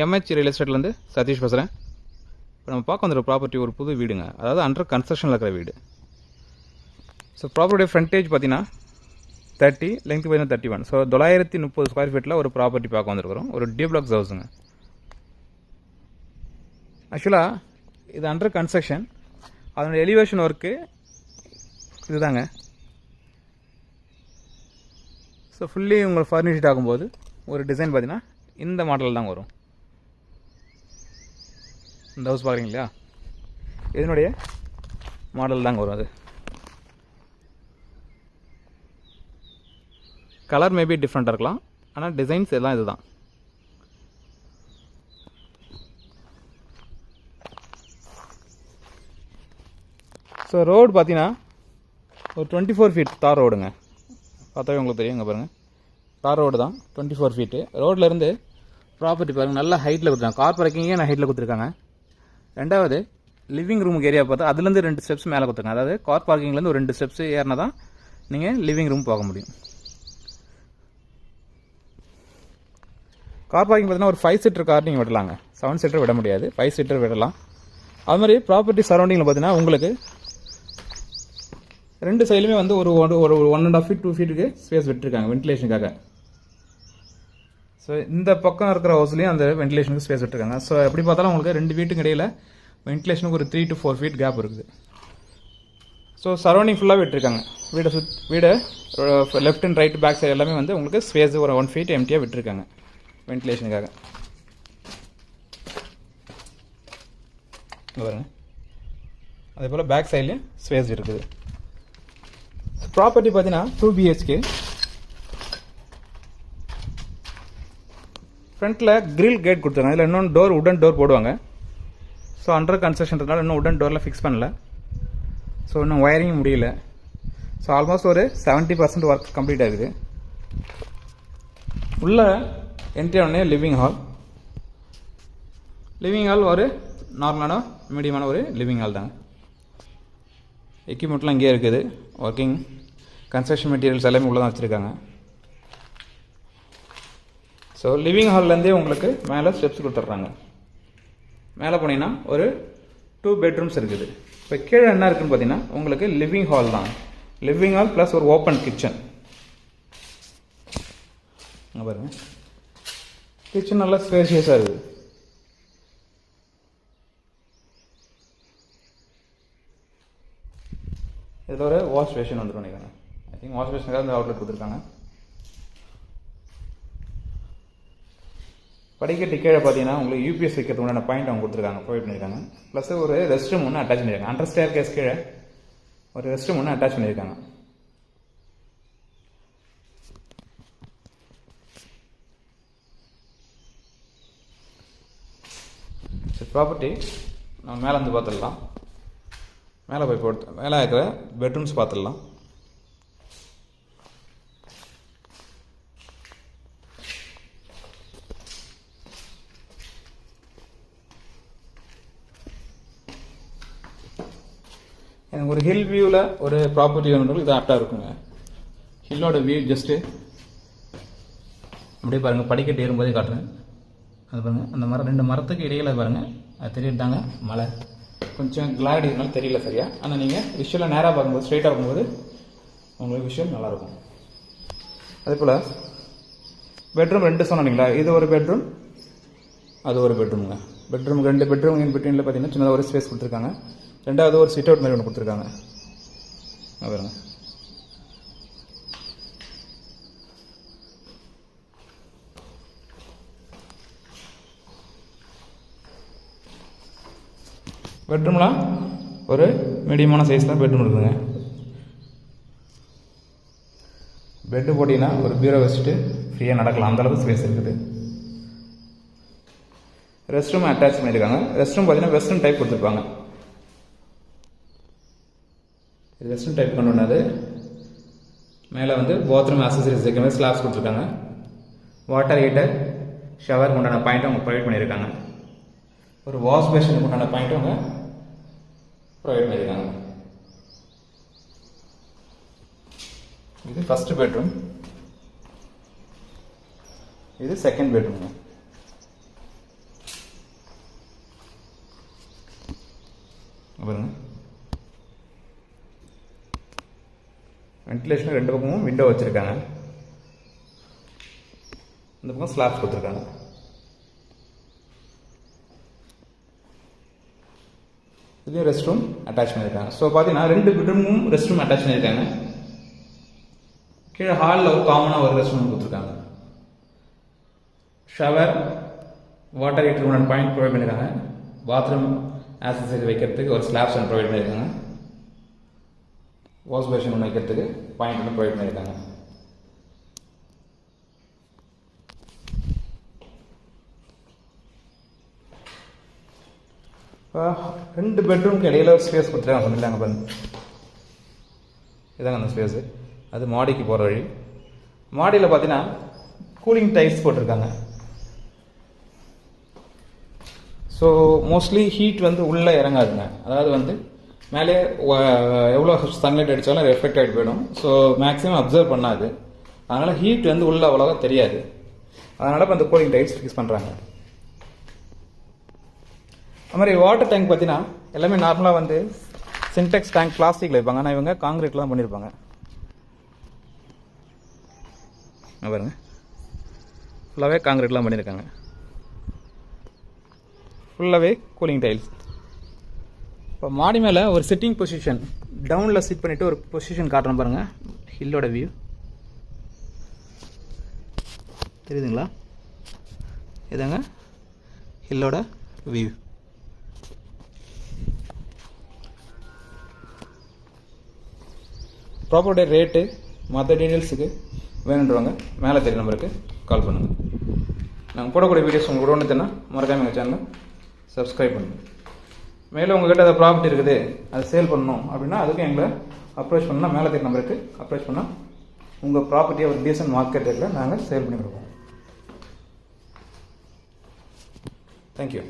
MH real எஸ்டேட்லேருந்து Satish பேசுகிறேன். இப்போ நம்ம பார்க்க வந்துடுற ப்ராப்பர்ட்டி ஒரு புது வீடுங்க, அதாவது அண்டர் கன்ஸ்ட்ரக்ஷனில் இருக்கிற வீடு. ஸோ ப்ராப்பர்ட்டியோட ஃப்ரண்டேஜ் பார்த்தீங்கன்னா 30, லெங்க் பார்த்தீங்கன்னா 31. ஸோ 930 ஸ்கொயர் ஃபீட்டில் ஒரு ப்ராப்பர்ட்டி பார்க்க வந்துருக்கிறோம். ஒரு டியூப்ளக்ஸ் ஹவுஸுங்க. ஆக்சுவலாக இது அண்டர் கன்ஸ்ட்ரக்ஷன். அதனோட எலிவேஷன் ஒர்க்கு இதுதாங்க. ஸோ ஃபுல்லி உங்களுக்கு ஃபர்னிஷ்ட் ஆகும்போது ஒரு டிசைன் பார்த்தீங்கன்னா இந்த மாடல் தாங்க வரும். இந்த ஹவுஸ் பார்க்குறீங்க இல்லையா, இதனுடைய மாடல் தாங்க வரும். அது கலர் மேபி டிஃப்ரெண்ட்டாக இருக்கலாம், ஆனால் டிசைன்ஸ் எல்லாம் இதுதான். ஸோ ரோடு பார்த்தீங்கன்னா ஒரு 24 ஃபீட் தார் ரோடுங்க. பார்த்தாவே உங்களுக்கு தெரியும், இங்கே பாருங்கள், தார் ரோடு தான் 24 ஃபீட்டு. ரோட்லேருந்து ப்ராப்பர்ட்டி பாருங்கள், நல்ல ஹைட்டில் கொடுத்துருக்காங்க. கார் பார்க்கிங்கே நான் ஹைட்டில் கொடுத்துருக்காங்க. ரெண்டாவது லிவிங் ரூமுக்கு ஏரியா பார்த்தா அதுலேருந்து 2 ஸ்டெப்ஸ் மேலே கொடுத்துருக்காங்க. அதாவது கார் பார்க்கிங்லேருந்து ஒரு 2 ஸ்டெப்ஸ் ஏறினா தான் நீங்கள் லிவிங் ரூம் பார்க்க முடியும். கார் பார்க்கிங் பார்த்தீங்கன்னா ஒரு 5 சீட்டர் கார் நீங்கள் விடலாங்க. 7 சீட்டர் விட முடியாது, 5 சீட்டர் விடலாம். அது மாதிரி ப்ராப்பர்ட்டி சரௌண்டிங்கில் பார்த்தீங்கன்னா உங்களுக்கு 2 சைடுமே வந்து ஒரு 1.5 ஃபீட் 2 ஃபீட்டுக்கு ஸ்பேஸ் விட்டுருக்காங்க வென்டிலேஷனுக்காக. ஸோ இந்த பக்கம் இருக்கிற ஹவுஸ்லேயும் அந்த வென்டிலேஷனுக்கு ஸ்பேஸ் விட்டுருக்காங்க. ஸோ எப்படி பார்த்தாலும் உங்களுக்கு 2 வீட்டுக்கு இடையில் வென்டிலேஷனுக்கு ஒரு 3 to 4 ஃபீட் கேப் இருக்குது. ஸோ சரௌண்டிங் ஃபுல்லாக விட்டுருக்காங்க. வீடு left and right back side எல்லாமே வந்து உங்களுக்கு ஸ்பேஸ் ஒரு 1 ஃபீட் எம்டியாக விட்டுருக்காங்க வென்டிலேஷனுக்காக. பாருங்க, அதே போல் பேக் சைட்லேயும் ஸ்பேஸ் இருக்குது. ப்ராப்பர்ட்டி பார்த்தீங்கன்னா 2 BHK. ஃப்ரண்ட்டில் கிரில் கேட் கொடுத்துருக்காங்க. இதில் இன்னொன்று டோர், உடன் டோர் போடுவாங்க. ஸோ அண்டர் கன்ஸ்ட்ரக்ஷன்றதுனால இன்னும் உடன் டோர்லாம் ஃபிக்ஸ் பண்ணல. ஸோ இன்னும் ஒயரிங் முடியல. ஸோ ஆல்மோஸ்ட் ஒரு 70% ஒர்க் கம்ப்ளீட் ஆகுது. உள்ள என்ட்ரி ஆனே லிவிங் ஹால். லிவிங் ஹால் ஒரு நார்மலான மீடியமான ஒரு லிவிங் ஹால் தாங்க. எக்யூப்மெண்ட்லாம் இங்கே இருக்குது. ஒர்க்கிங் கன்ஸ்ட்ரக்ஷன் மெட்டீரியல்ஸ் எல்லாமே உள்ளே தான் வச்சுருக்காங்க. ஸோ லிவிங் ஹால்லேருந்தே உங்களுக்கு மேலே ஸ்டெப்ஸ் கொடுத்துட்றாங்க. மேலே போனீங்கன்னா ஒரு 2 பெட்ரூம்ஸ் இருக்குது. இப்போ கீழே என்ன இருக்குன்னு பார்த்தீங்கன்னா உங்களுக்கு லிவிங் ஹால் தான். லிவிங் ஹால் ப்ளஸ் ஒரு ஓப்பன் கிச்சன். அங்கே பாருங்க, கிச்சன் நல்லா ஸ்பேஷியஸாக இருக்குது. இதில் ஒரு வாஷ் பேஷன் வந்துடும் நினைக்கிறேன். ஐ திங்க் வாஷ் பேஷனுக்காக இந்த அவுட்லெட் கொடுத்துருக்காங்க. படிக்கட்டு கீழே பார்த்தீங்கன்னா உங்களுக்கு யூபிஎஸ் வைக்கிறதுக்கு உண்டான பாயிண்ட் அவங்க கொடுத்துருக்காங்க, ப்ரொவைட் பண்ணியிருக்காங்க. ப்ளஸ் ஒரு ரெஸ்ட் ரூம் ஒன்று அட்டாச் பண்ணியிருக்காங்க. அண்டர் ஸ்டேர் கேஸ் கீழே ஒரு ரெஸ்ட் ரூம் ஒன்று அட்டாச் பண்ணியிருக்காங்க. சரி, ப்ராப்பர்ட்டி நம்ம மேலே வந்து பார்த்துடலாம். மேலே போய் மேலே இருக்கிற பெட்ரூம்ஸ் பார்த்துடலாம். எனக்கு ஒரு ஹில் வியூவில் ஒரு ப்ராப்பர்ட்டி வேணுன்றது இது ஆப்டாக இருக்குங்க. ஹில்லோட வியூ ஜஸ்ட்டு அப்படியே பாருங்கள், படிக்கட்டு ஏறும்போதே காட்டுறேன். அது பாருங்கள், அந்த மரம் 2 மரத்துக்கு இடையில் பாருங்கள், அது தெரியுதாங்க மலை. கொஞ்சம் கிளாரிட்டி இருந்தாலும் தெரியல சரியா, ஆனால் நீங்கள் விஷுவலாக நேராக பார்க்கும்போது ஸ்ட்ரைட்டாக பார்க்கும்போது உங்களுக்கு விஷுவல் நல்லாயிருக்கும். அதே போல் பெட்ரூம் 2 சொன்னீங்களா, இது ஒரு பெட்ரூம், அது ஒரு பெட்ரூமுங்க. பெட்ரூம் 2 பெட்ரூம் இன் பிட்வீனில் பார்த்தீங்கன்னா சின்னதாக ஒரு ஸ்பேஸ் கொடுத்துருக்காங்க. ரெண்டாவது ஒரு சிட் அவுட் மாதிரி ஒன்று கொடுத்துருக்காங்க. பாருங்க, பெட்ரூம்லாம் ஒரு மீடியமான சைஸ் தான் பெட்ரூம் இருக்குதுங்க. பெட்டு போட்டிங்கன்னா ஒரு பீரோ வச்சுட்டு ஃப்ரீயாக நடக்கலாம், அந்தளவுக்கு ஸ்பேஸ் இருக்குது. ரெஸ்ட் ரூம் அட்டாச் பண்ணியிருக்காங்க. ரெஸ்ட் ரூம் பார்த்தீங்கன்னா வெஸ்டர்ன் டைப் கொடுத்துருப்பாங்க. வெஸ்டர்ன் டைப் கொண்டு வந்தது. மேலே வந்து பாத்ரூம் அக்சசரிஸ் வைக்கிற மாதிரி ஸ்லாப்ஸ் கொடுத்துருக்காங்க. வாட்டர் ஹீட்டர், ஷவருக்கு உண்டான பாயிண்ட்டும் அவங்க ப்ரொவைட் பண்ணியிருக்காங்க. ஒரு வாஷ் பேஷனுக்கு உண்டான பாயிண்ட்டும் அவங்க ப்ரொவைட் பண்ணியிருக்காங்க. இது ஃபர்ஸ்ட் பெட்ரூம், இது செகண்ட் பெட்ரூம். பாருங்க, வென்டிலேஷன் 2 பக்கமும் விண்டோ வச்சுருக்காங்க. இந்த பக்கம் ஸ்லாப்ஸ் கொடுத்துருக்காங்க. இதுலேயும் ரெஸ்ட் ரூம் அட்டாச் பண்ணியிருக்காங்க. ஸோ பார்த்தீங்கன்னா 2 பெட்ரூமும் ரெஸ்ட் ரூம் அட்டாச் பண்ணியிருக்காங்க. கீழே ஹாலில் ஒரு காமனாக ஒரு ரெஸ்ட் ரூம் கொடுத்துருக்காங்க. Shower, water heater 1 point provide பண்ணியிருக்காங்க. பாத்ரூம் ஆக்சசரி வைக்கிறதுக்கு ஒரு ஸ்லாப்ஸ் ஒன்று ப்ரொவைட் பண்ணியிருக்காங்க. வாஷ் பேஷன் ஒன்று வைக்கிறதுக்கு பாயிண்ட் ஒன்று ப்ரொவைட் பண்ணியிருக்காங்க. இப்போ 2 பெட்ரூமுக்கு இடையில ஒரு ஸ்பேஸ் கொடுத்துருக்காங்க சொன்னாங்க பாருங்க. இதாங்க அந்த ஸ்பேஸு. அது மாடிக்கு போகிற வழி. மாடியில் பார்த்தீங்கன்னா கூலிங் டைல்ஸ் போட்டிருக்காங்க. ஸோ மோஸ்ட்லி ஹீட் வந்து உள்ளே இறங்காதுங்க. அதாவது வந்து மேலே எவ்வளோ சன்லைட் அடித்தாலும் ரெஃப்ளெக்ட் ஆகிட்டு போயிடும். ஸோ மேக்ஸிமம் அப்சர்வ் பண்ணாது. அதனால் ஹீட் வந்து உள்ளே அவ்வளோவா தெரியாது. அதனால் இப்போ அந்த கூலிங் டைல்ஸ் ஃபிக்ஸ் பண்ணுறாங்க. அது மாதிரி வாட்டர் டேங்க் பார்த்தீங்கன்னா எல்லாமே நார்மலாக வந்து சின்டெக்ஸ் டேங்க் பிளாஸ்டிக்கில் வைப்பாங்க. ஆனால் இவங்க காங்கிரீட்லாம் பண்ணியிருப்பாங்க. பாருங்க, ஃபுல்லாகவே காங்கிரீட்லாம் பண்ணியிருக்காங்க. ஃபுல்லாகவே கூலிங் டைல்ஸ். இப்போ மாடி மேலே ஒரு சிட்டிங் பொசிஷன் டவுனில் சிட் பண்ணிவிட்டு ஒரு பொசிஷன் காட்டுறேன் பாருங்கள். ஹில்லோட வியூ தெரியுதுங்களா? இதாங்க ஹில்லோட வியூ. ப்ராப்பர்ட்டி ரேட்டு மற்ற டீட்டெயில்ஸுக்கு வேணுன்றவங்க மேலே தெரிய நம்பருக்கு கால் பண்ணுங்கள். நாங்கள் போடக்கூடிய வீடியோஸ் உங்களுக்கு ஒன்றுனா மறக்காமல் எங்கள் சேனலை சப்ஸ்கிரைப் பண்ணுங்கள். மேலும் உங்கள்கிட்ட அதை ப்ராப்பர்ட்டி இருக்குது, அதை சேல் பண்ணணும் அப்படின்னா அதுக்கும் எங்களை அப்ரோச் பண்ணால் மேலே தெரிய நம்பருக்கு அப்ரோச் பண்ணால் உங்கள் ப்ராப்பர்ட்டியை ஒரு டீசன்ட் மார்க்கெட் ரேட்டில் நாங்கள் சேல் பண்ணி கொடுப்போம். தேங்க்யூ.